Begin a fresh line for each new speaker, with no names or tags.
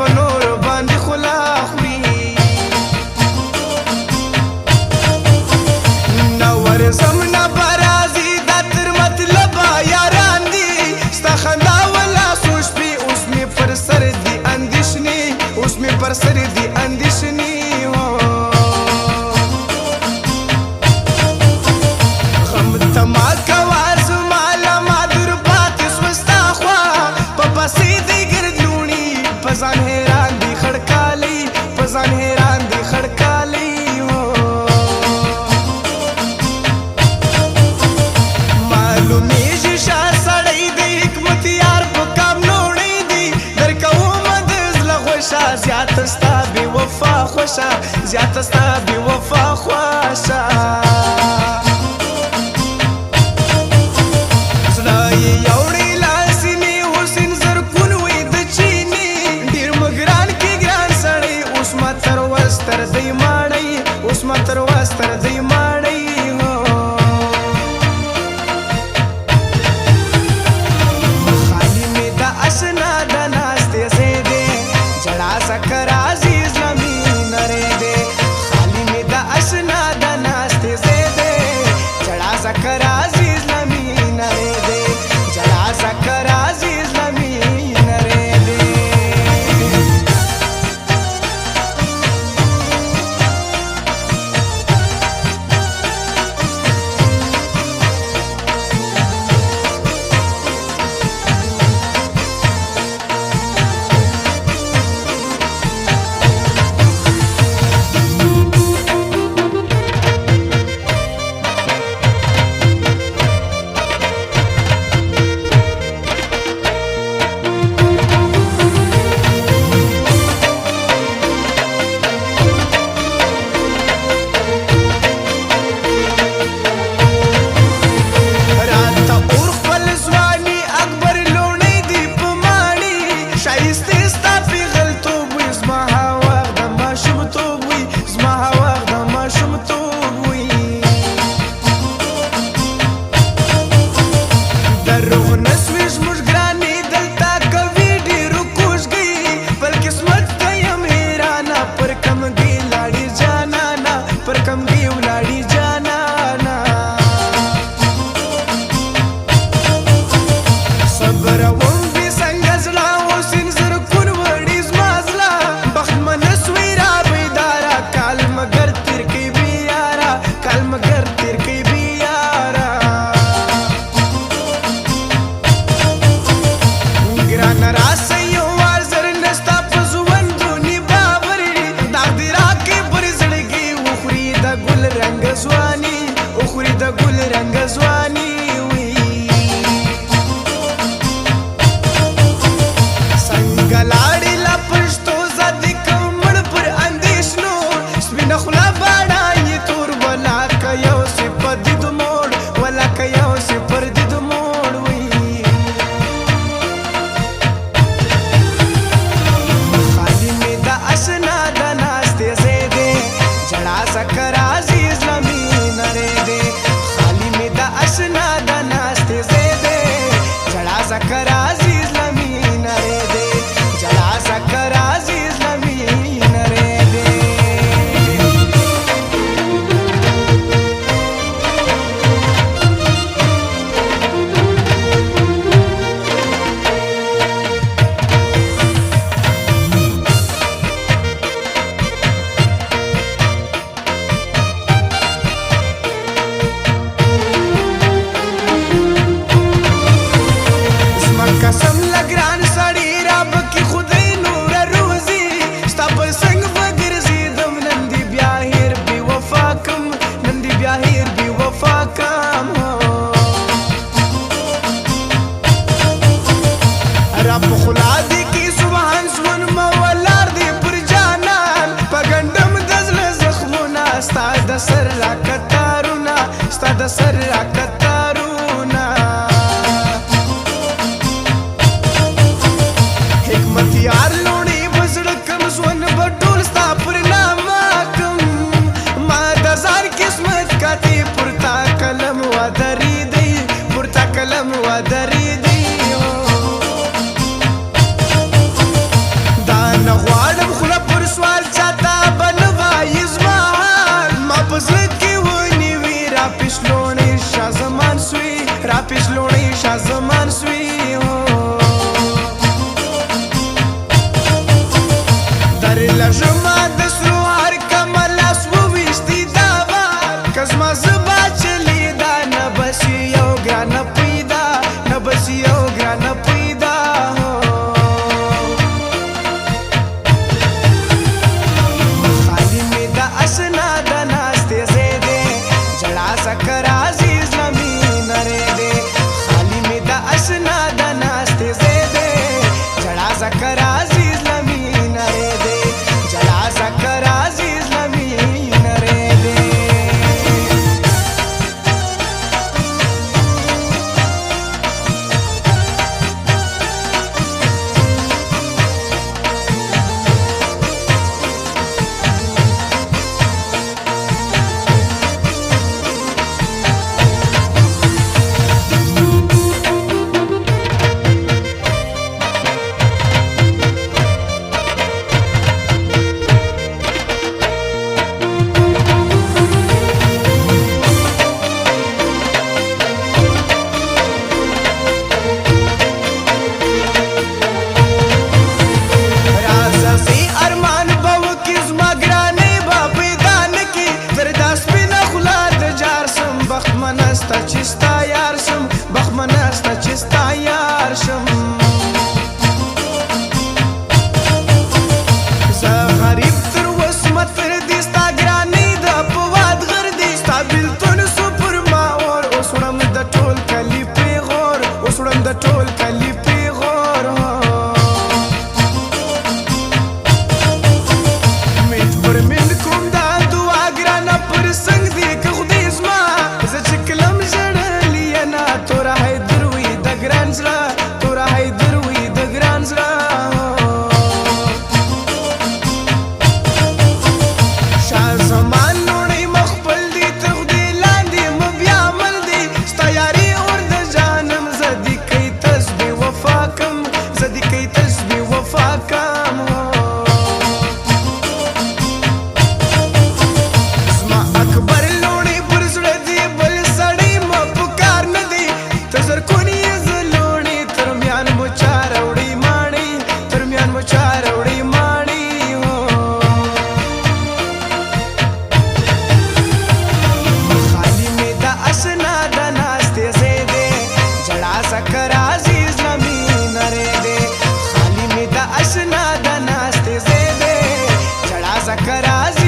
په نور باندې خلا خوري نه ورځم نه برازي دا تر مطلبه یاران دي ستا خندا ولا سوچ پې اوس مې پر سر دي اندېښنې اوس مې پر سر دي اندېښنې غم ته ما کوه زما له ما در پاتې سوه ستا خوا په پسې دی ګرد لوڼي په ځان حیران دي خړکالۍ په ځان حیران دي خړکالۍ معلومیږي شاه سړی دی حکمت یار په کام نوړی دی درکومه د زړه خوښه زیاته ستا بې وفا خوښه زیاته ستا بې وفا خوښه زړه یې یوړی لاسینې حسین زرکون وی د چینې ډېر مه ګران کې ګران سړی اوس ما تر وستر دی ماړی اوس ما تر وستر دی ماړی خالي مې د اشنا د ناستې ځای دی جړا ځکه راځي زړه مې نری دی خالي مې د اشنا د ناستې ځای دی جړا ځکه راځي زړه مې نری دی جړا ځکه راځي زړه مې نری دی राजी